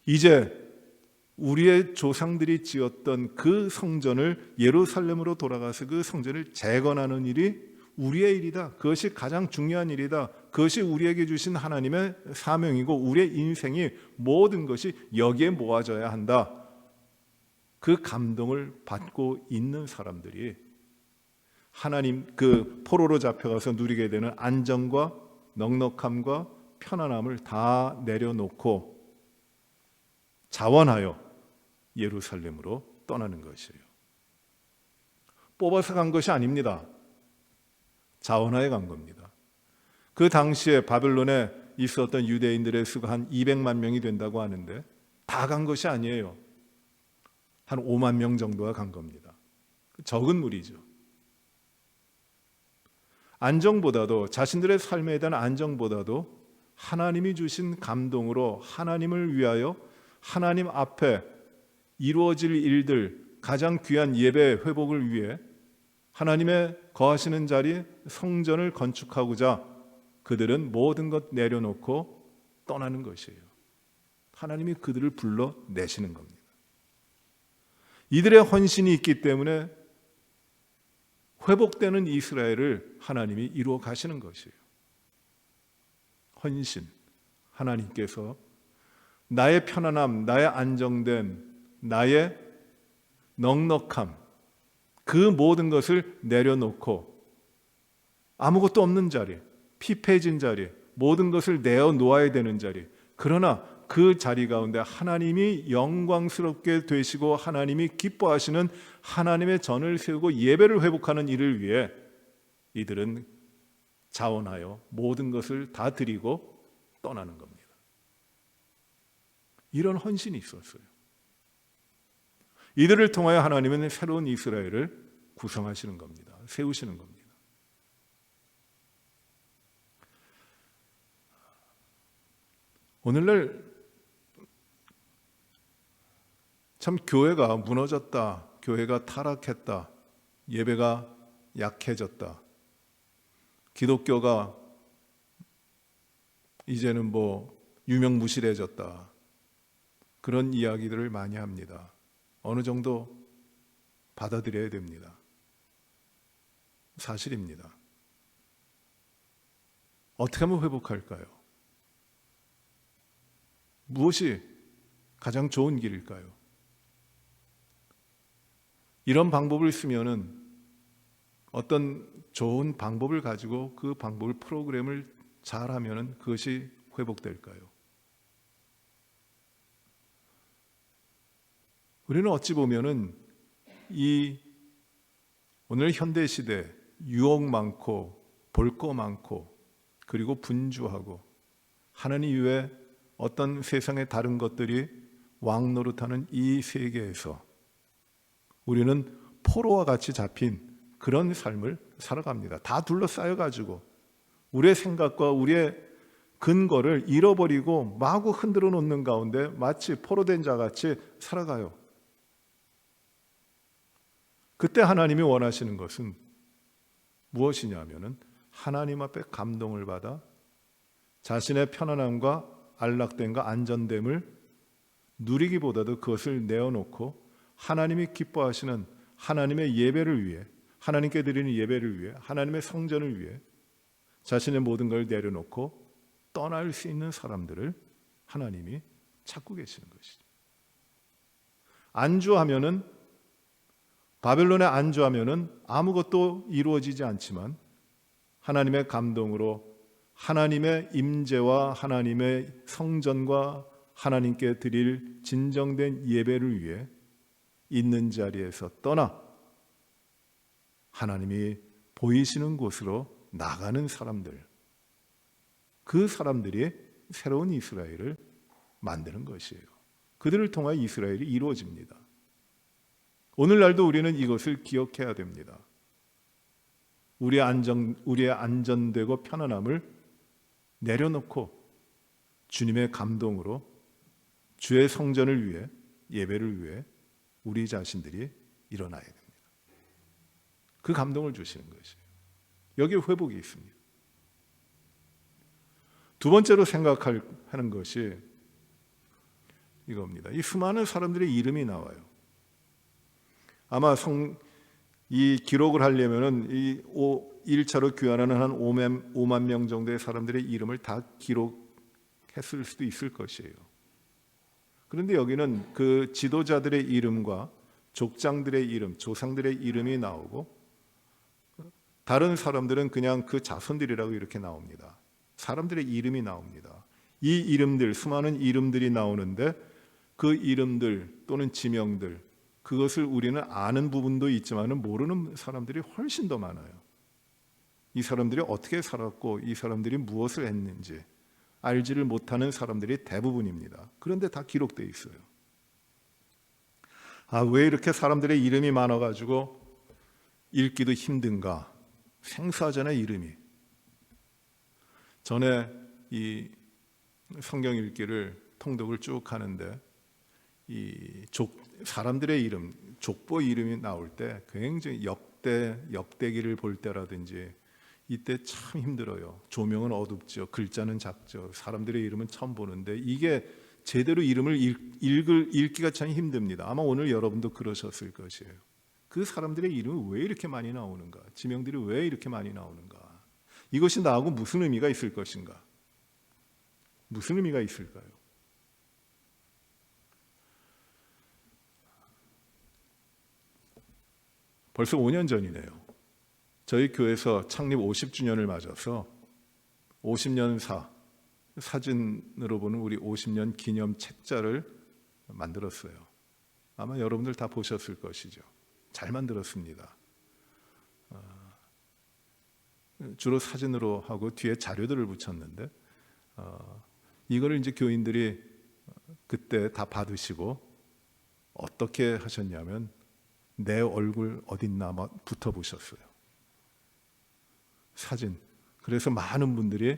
이제 우리의 조상들이 지었던 그 성전을 예루살렘으로 돌아가서 그 성전을 재건하는 일이 우리의 일이다. 그것이 가장 중요한 일이다. 그것이 우리에게 주신 하나님의 사명이고 우리의 인생이 모든 것이 여기에 모아져야 한다. 그 감동을 받고 있는 사람들이 하나님 그 포로로 잡혀가서 누리게 되는 안정과 넉넉함과 편안함을 다 내려놓고 자원하여 예루살렘으로 떠나는 것이에요. 뽑아서 간 것이 아닙니다. 자원하여 간 겁니다. 그 당시에 바벨론에 있었던 유대인들의 수가 한 200만 명이 된다고 하는데 다 간 것이 아니에요. 한 5만 명 정도가 간 겁니다. 적은 무리죠. 안정보다도 자신들의 삶에 대한 안정보다도 하나님이 주신 감동으로 하나님을 위하여 하나님 앞에 이루어질 일들, 가장 귀한 예배 회복을 위해 하나님의 거하시는 자리 성전을 건축하고자 그들은 모든 것 내려놓고 떠나는 것이에요. 하나님이 그들을 불러내시는 겁니다. 이들의 헌신이 있기 때문에 회복되는 이스라엘을 하나님이 이루어 가시는 것이에요. 헌신, 하나님께서 나의 편안함, 나의 안정됨, 나의 넉넉함, 그 모든 것을 내려놓고 아무것도 없는 자리, 피폐해진 자리, 모든 것을 내어 놓아야 되는 자리. 그러나 그 자리 가운데 하나님이 영광스럽게 되시고 하나님이 기뻐하시는 하나님의 전을 세우고 예배를 회복하는 일을 위해 이들은 자원하여 모든 것을 다 드리고 떠나는 겁니다. 이런 헌신이 있었어요. 이들을 통하여 하나님은 새로운 이스라엘을 구성하시는 겁니다. 세우시는 겁니다. 오늘날 참 교회가 무너졌다, 교회가 타락했다, 예배가 약해졌다, 기독교가 이제는 유명무실해졌다, 그런 이야기들을 많이 합니다. 어느 정도 받아들여야 됩니다. 사실입니다. 어떻게 하면 회복할까요? 무엇이 가장 좋은 길일까요? 이런 방법을 쓰면은 어떤 좋은 방법을 가지고 그 방법을 프로그램을 잘 하면은 그것이 회복될까요? 우리는 어찌 보면은 이 오늘 현대 시대 유혹 많고 볼 거 많고 그리고 분주하고 하나님 이외에 어떤 세상의 다른 것들이 왕노릇하는 이 세계에서 우리는 포로와 같이 잡힌 그런 삶을 살아갑니다. 다 둘러싸여가지고 우리의 생각과 우리의 근거를 잃어버리고 마구 흔들어 놓는 가운데 마치 포로된 자같이 살아가요. 그때 하나님이 원하시는 것은 무엇이냐면은 하나님 앞에 감동을 받아 자신의 편안함과 안락됨과 안전됨을 누리기보다도 그것을 내어놓고 하나님이 기뻐하시는 하나님의 예배를 위해, 하나님께 드리는 예배를 위해, 하나님의 성전을 위해 자신의 모든 걸 내려놓고 떠날 수 있는 사람들을 하나님이 찾고 계시는 것이죠. 안주하면은, 바벨론에 안주하면은 아무것도 이루어지지 않지만 하나님의 감동으로 하나님의 임재와 하나님의 성전과 하나님께 드릴 진정된 예배를 위해 있는 자리에서 떠나 하나님이 보이시는 곳으로 나가는 사람들, 그 사람들이 새로운 이스라엘을 만드는 것이에요. 그들을 통하여 이스라엘이 이루어집니다. 오늘날도 우리는 이것을 기억해야 됩니다. 우리의 안전되고 편안함을 내려놓고 주님의 감동으로 주의 성전을 위해, 예배를 위해 우리 자신들이 일어나야 됩니다. 그 감동을 주시는 것이에요. 여기에 회복이 있습니다. 두 번째로 생각하는 것이 이겁니다. 이 수많은 사람들의 이름이 나와요. 아마 이 기록을 하려면은 이 1차로 귀환하는 한 5만 명 정도의 사람들의 이름을 다 기록했을 수도 있을 것이에요. 그런데 여기는 그 지도자들의 이름과 족장들의 이름, 조상들의 이름이 나오고 다른 사람들은 그냥 그 자손들이라고 이렇게 나옵니다. 사람들의 이름이 나옵니다. 이 이름들, 수많은 이름들이 나오는데 그 이름들 또는 지명들, 그것을 우리는 아는 부분도 있지만 모르는 사람들이 훨씬 더 많아요. 이 사람들이 어떻게 살았고 이 사람들이 무엇을 했는지 알지를 못하는 사람들이 대부분입니다. 그런데 다 기록되어 있어요. 왜 이렇게 사람들의 이름이 많아가지고 읽기도 힘든가? 생소하잖아요, 이름이. 전에 이 성경 읽기를 통독을 쭉 하는데 사람들의 이름, 족보 이름이 나올 때 굉장히 역대기를 볼 때라든지 이때 참 힘들어요. 조명은 어둡죠. 글자는 작죠. 사람들의 이름은 처음 보는데 이게 제대로 이름을 읽기가 참 힘듭니다. 아마 오늘 여러분도 그러셨을 것이에요. 그 사람들의 이름이 왜 이렇게 많이 나오는가? 지명들이 왜 이렇게 많이 나오는가? 이것이 나하고 무슨 의미가 있을 것인가? 무슨 의미가 있을까요? 벌써 5년 전이네요. 저희 교회에서 창립 50주년을 맞아서 50년사 사진으로 보는 우리 50년 기념 책자를 만들었어요. 아마 여러분들 다 보셨을 것이죠. 잘 만들었습니다. 주로 사진으로 하고 뒤에 자료들을 붙였는데 이거를 이제 교인들이 그때 다 받으시고 어떻게 하셨냐면 내 얼굴 어딨나 막 붙어보셨어요. 사진. 그래서 많은 분들이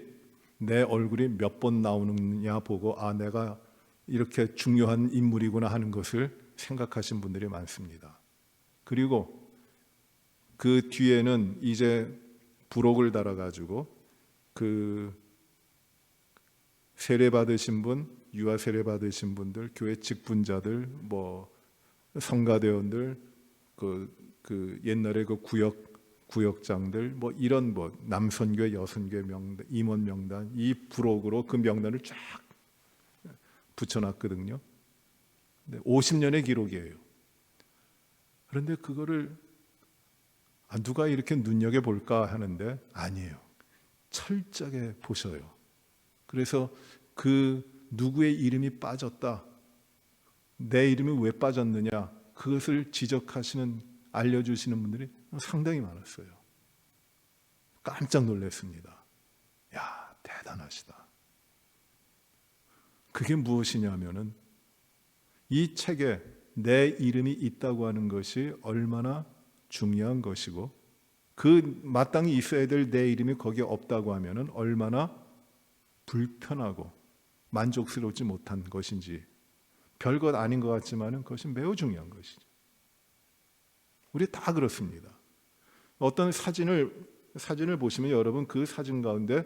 내 얼굴이 몇 번 나오느냐 보고 내가 이렇게 중요한 인물이구나 하는 것을 생각하신 분들이 많습니다. 그리고 그 뒤에는 이제 부록을 달아가지고 그 세례 받으신 분, 유아 세례 받으신 분들, 교회 직분자들, 뭐 성가대원들, 그 옛날에 그 구역장들, 뭐 이런 뭐 남선교회, 여선교회 명단, 임원 명단, 이 부록으로 그 명단을 쫙 붙여놨거든요. 50년의 기록이에요. 그런데 그거를 누가 이렇게 눈여겨볼까 하는데 아니에요. 철저하게 보셔요. 그래서 그 누구의 이름이 빠졌다, 내 이름이 왜 빠졌느냐, 그것을 지적하시는, 알려주시는 분들이 상당히 많았어요. 깜짝 놀랐습니다. 야, 대단하시다. 그게 무엇이냐면은 이 책에 내 이름이 있다고 하는 것이 얼마나 중요한 것이고, 그 마땅히 있어야 될 내 이름이 거기에 없다고 하면은 얼마나 불편하고 만족스럽지 못한 것인지, 별것 아닌 것 같지만은 그것이 매우 중요한 것이죠. 우리 다 그렇습니다. 어떤 사진을 보시면 여러분 그 사진 가운데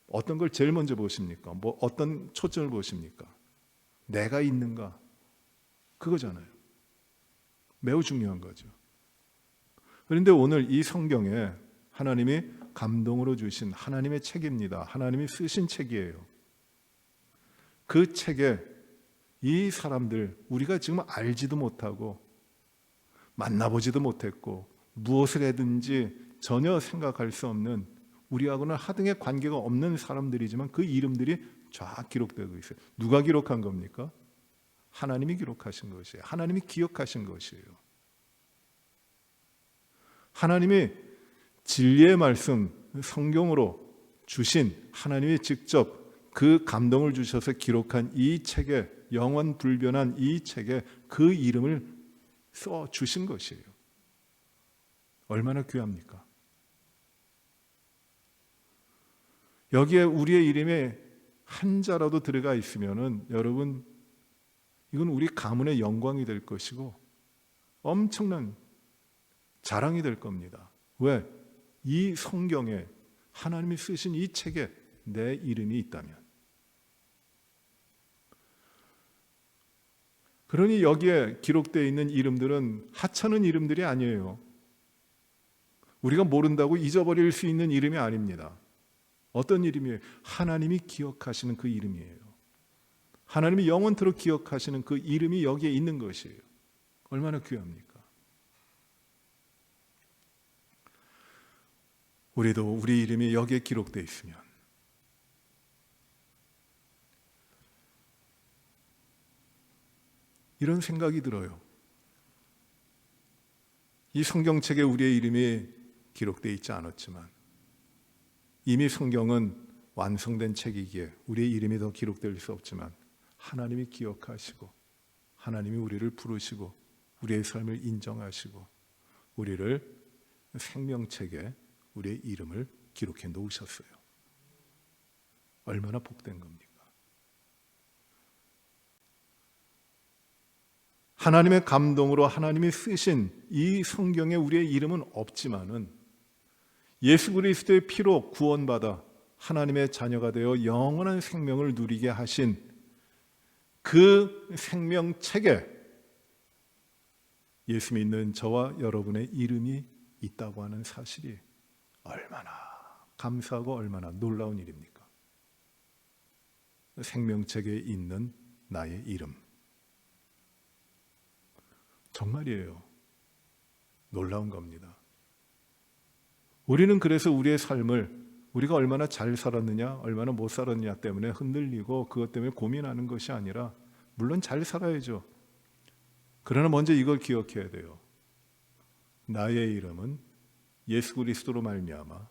어떤 걸 제일 먼저 보십니까? 뭐 어떤 초점을 보십니까? 내가 있는가? 그거잖아요. 매우 중요한 거죠. 그런데 오늘 이 성경에 하나님이 감동으로 주신 하나님의 책입니다. 하나님이 쓰신 책이에요. 그 책에 이 사람들, 우리가 지금 알지도 못하고 만나보지도 못했고 무엇을 해든지 전혀 생각할 수 없는, 우리하고는 하등의 관계가 없는 사람들이지만 그 이름들이 쫙 기록되고 있어요. 누가 기록한 겁니까? 하나님이 기록하신 것이에요. 하나님이 기억하신 것이에요. 하나님이 진리의 말씀, 성경으로 주신, 하나님이 직접 그 감동을 주셔서 기록한 이 책에, 영원 불변한 이 책에 그 이름을 써 주신 것이에요. 얼마나 귀합니까? 여기에 우리의 이름에 한자라도 들어가 있으면은 여러분, 이건 우리 가문의 영광이 될 것이고 엄청난 자랑이 될 겁니다. 왜? 이 성경에, 하나님이 쓰신 이 책에 내 이름이 있다면. 그러니 여기에 기록되어 있는 이름들은 하찮은 이름들이 아니에요. 우리가 모른다고 잊어버릴 수 있는 이름이 아닙니다. 어떤 이름이에요? 하나님이 기억하시는 그 이름이에요. 하나님이 영원토록 기억하시는 그 이름이 여기에 있는 것이에요. 얼마나 귀합니까? 우리도 우리 이름이 여기에 기록되어 있으면 이런 생각이 들어요. 이 성경책에 우리의 이름이 기록되어 있지 않았지만 이미 성경은 완성된 책이기에 우리의 이름이 더 기록될 수 없지만 하나님이 기억하시고 하나님이 우리를 부르시고 우리의 삶을 인정하시고 우리를 생명책에 우리의 이름을 기록해 놓으셨어요. 얼마나 복된 겁니까? 하나님의 감동으로 하나님이 쓰신 이 성경에 우리의 이름은 없지만은 예수 그리스도의 피로 구원받아 하나님의 자녀가 되어 영원한 생명을 누리게 하신 그 생명책에 예수 믿는 저와 여러분의 이름이 있다고 하는 사실이 얼마나 감사하고 얼마나 놀라운 일입니까? 생명책에 있는 나의 이름. 정말이에요. 놀라운 겁니다. 우리는 그래서 우리의 삶을 우리가 얼마나 잘 살았느냐, 얼마나 못 살았느냐 때문에 흔들리고 그것 때문에 고민하는 것이 아니라, 물론 잘 살아야죠. 그러나 먼저 이걸 기억해야 돼요. 나의 이름은 예수 그리스도로 말미암아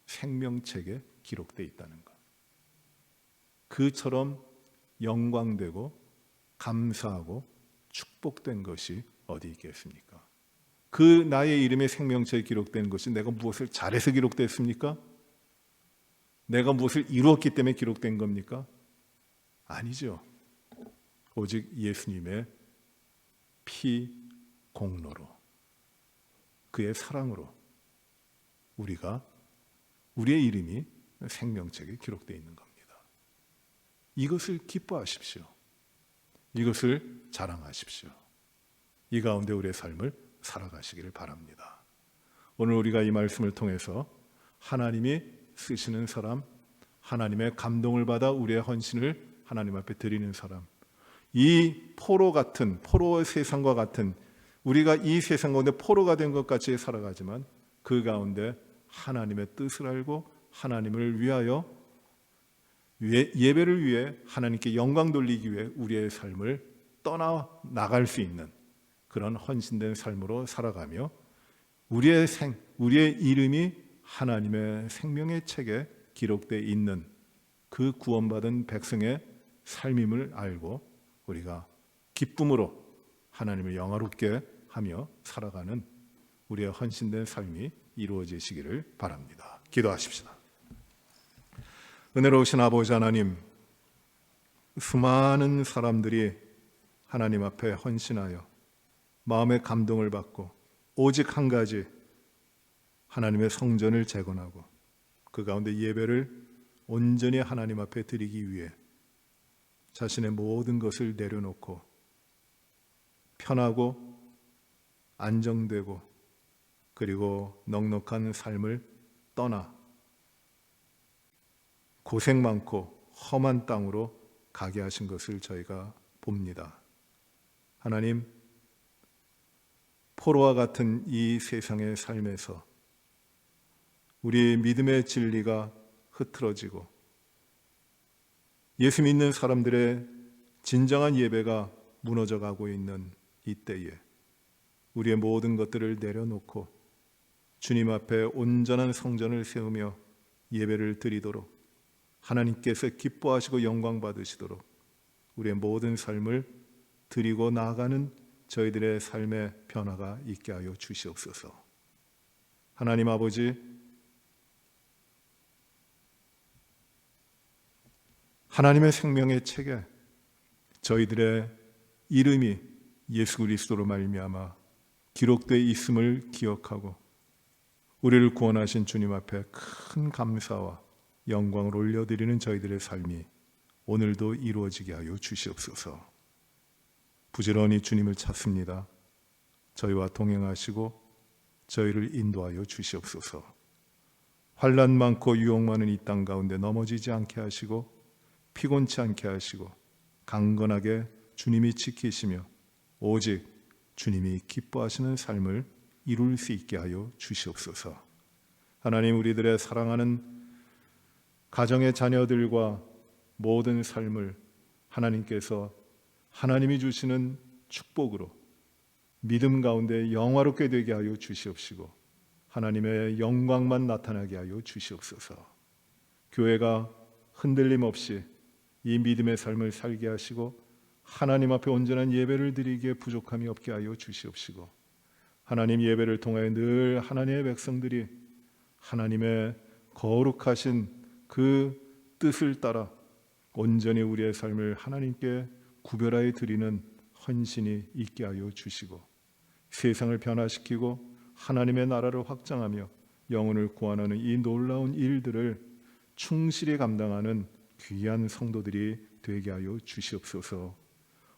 생명책에 기록되어 있다는 것. 그처럼 영광되고 감사하고 축복된 것이 어디 있겠습니까? 그 나의 이름의 생명책에 기록된 것이 내가 무엇을 잘해서 기록됐습니까? 내가 무엇을 이루었기 때문에 기록된 겁니까? 아니죠. 오직 예수님의 피 공로로, 그의 사랑으로 우리의 이름이 생명책에 기록되어 있는 겁니다. 이것을 기뻐하십시오. 이것을 자랑하십시오. 이 가운데 우리의 삶을 살아가시기를 바랍니다. 오늘 우리가 이 말씀을 통해서 하나님이 쓰시는 사람, 하나님의 감동을 받아 우리의 헌신을 하나님 앞에 드리는 사람, 이 포로의 세상과 같은, 우리가 이 세상 가운데 포로가 된 것 같이 살아가지만 그 가운데 하나님의 뜻을 알고 하나님을 위하여, 예배를 위해 하나님께 영광 돌리기 위해 우리의 삶을 떠나 나갈 수 있는 그런 헌신된 삶으로 살아가며 우리의 이름이 하나님의 생명의 책에 기록되어 있는 그 구원받은 백성의 삶임을 알고 우리가 기쁨으로 하나님을 영화롭게 하며 살아가는 우리의 헌신된 삶이 이루어지시기를 바랍니다. 기도하십시다. 은혜로우신 아버지 하나님, 수많은 사람들이 하나님 앞에 헌신하여 마음의 감동을 받고 오직 한 가지, 하나님의 성전을 재건하고 그 가운데 예배를 온전히 하나님 앞에 드리기 위해 자신의 모든 것을 내려놓고 편하고 안정되고 그리고 넉넉한 삶을 떠나 고생 많고 험한 땅으로 가게 하신 것을 저희가 봅니다. 하나님, 포로와 같은 이 세상의 삶에서 우리 믿음의 진리가 흐트러지고 예수 믿는 사람들의 진정한 예배가 무너져 가고 있는 이때에 우리의 모든 것들을 내려놓고 주님 앞에 온전한 성전을 세우며 예배를 드리도록, 하나님께서 기뻐하시고 영광 받으시도록 우리의 모든 삶을 드리고 나아가는 저희들의 삶의 변화가 있게 하여 주시옵소서. 하나님 아버지, 하나님의 생명의 책에 저희들의 이름이 예수 그리스도로 말미암아 기록되어 있음을 기억하고 우리를 구원하신 주님 앞에 큰 감사와 영광을 올려드리는 저희들의 삶이 오늘도 이루어지게 하여 주시옵소서. 부지런히 주님을 찾습니다. 저희와 동행하시고 저희를 인도하여 주시옵소서. 환난 많고 유혹 많은 이 땅 가운데 넘어지지 않게 하시고 피곤치 않게 하시고 강건하게 주님이 지키시며 오직 주님이 기뻐하시는 삶을 이룰 수 있게 하여 주시옵소서. 하나님, 우리들의 사랑하는 가정의 자녀들과 모든 삶을 하나님께서 하나님이 주시는 축복으로 믿음 가운데 영화롭게 되게 하여 주시옵시고 하나님의 영광만 나타나게 하여 주시옵소서. 교회가 흔들림 없이 이 믿음의 삶을 살게 하시고 하나님 앞에 온전한 예배를 드리기에 부족함이 없게 하여 주시옵시고 하나님, 예배를 통하여 늘 하나님의 백성들이 하나님의 거룩하신 그 뜻을 따라 온전히 우리의 삶을 하나님께 구별하여 드리는 헌신이 있게 하여 주시고 세상을 변화시키고 하나님의 나라를 확장하며 영혼을 구원하는 이 놀라운 일들을 충실히 감당하는 귀한 성도들이 되게 하여 주시옵소서.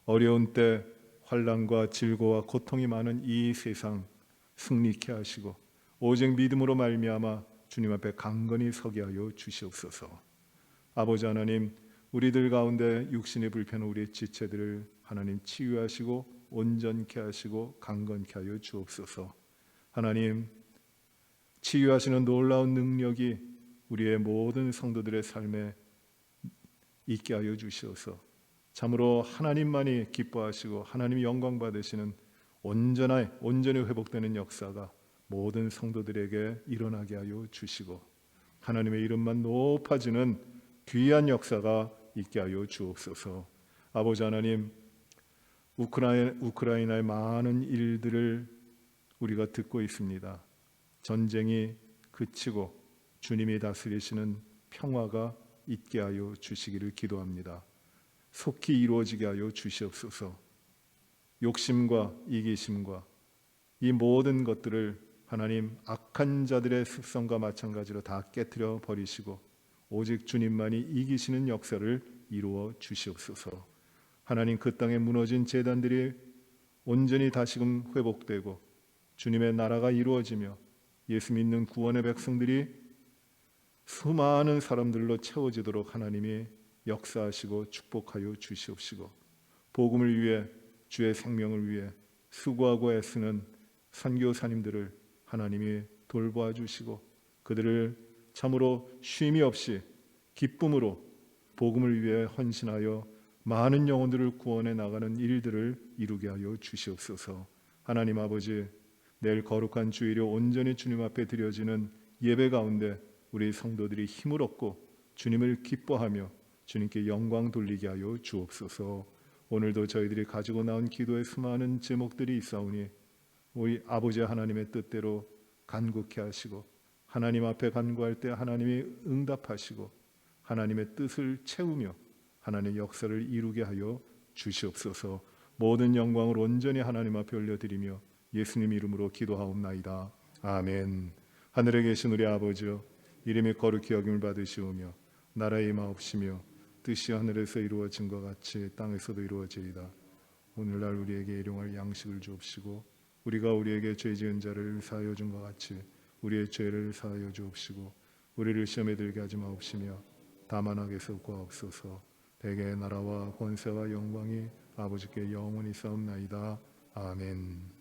어려운 때 환난과 질고와 고통이 많은 이 세상 승리케 하시고 오직 믿음으로 말미암아 주님 앞에 강건히 서게 하여 주시옵소서. 아버지 하나님, 우리들 가운데 육신의 불편한 우리의 지체들을 하나님 치유하시고 온전케 하시고 강건케 하여 주옵소서. 하나님, 치유하시는 놀라운 능력이 우리의 모든 성도들의 삶에 있게 하여 주시옵소서. 참으로 하나님만이 기뻐하시고 하나님이 영광 받으시는 온전히 회복되는 역사가 모든 성도들에게 일어나게 하여 주시고 하나님의 이름만 높아지는 귀한 역사가 있게 하여 주옵소서. 아버지 하나님, 우크라이나의 많은 일들을 우리가 듣고 있습니다. 전쟁이 그치고 주님이 다스리시는 평화가 있게 하여 주시기를 기도합니다. 속히 이루어지게 하여 주시옵소서. 욕심과 이기심과 이 모든 것들을 하나님 악한 자들의 습성과 마찬가지로 다 깨트려 버리시고 오직 주님만이 이기시는 역사를 이루어 주시옵소서. 하나님, 그 땅에 무너진 제단들이 온전히 다시금 회복되고 주님의 나라가 이루어지며 예수 믿는 구원의 백성들이 수많은 사람들로 채워지도록 하나님이 역사하시고 축복하여 주시옵시고 복음을 위해 주의 생명을 위해 수고하고 애쓰는 선교사님들을 하나님이 돌보아 주시고 그들을 참으로 쉼이 없이 기쁨으로 복음을 위해 헌신하여 많은 영혼들을 구원해 나가는 일들을 이루게 하여 주시옵소서. 하나님 아버지, 내일 거룩한 주일에 온전히 주님 앞에 드려지는 예배 가운데 우리 성도들이 힘을 얻고 주님을 기뻐하며 주님께 영광 돌리게 하여 주옵소서. 오늘도 저희들이 가지고 나온 기도의 수많은 제목들이 있사오니 우리 아버지 하나님의 뜻대로 간구케 하시고 하나님 앞에 간구할 때 하나님이 응답하시고 하나님의 뜻을 채우며 하나님의 역사를 이루게 하여 주시옵소서. 모든 영광을 온전히 하나님 앞에 올려드리며 예수님 이름으로 기도하옵나이다. 아멘. 하늘에 계신 우리 아버지여, 이름이 거룩히 여김을 받으시오며 나라의 임하옵시며 뜻이 하늘에서 이루어진 것 같이 땅에서도 이루어지이다. 오늘날 우리에게 일용할 양식을 주옵시고 우리가 우리에게 죄 지은 자를 사하여 준 것 같이 우리의 죄를 사하여 주옵시고 우리를 시험에 들게 하지 마옵시며 다만 악에서 구하옵소서. 대개의 나라와 권세와 영광이 아버지께 영원히 싸움나이다. 아멘.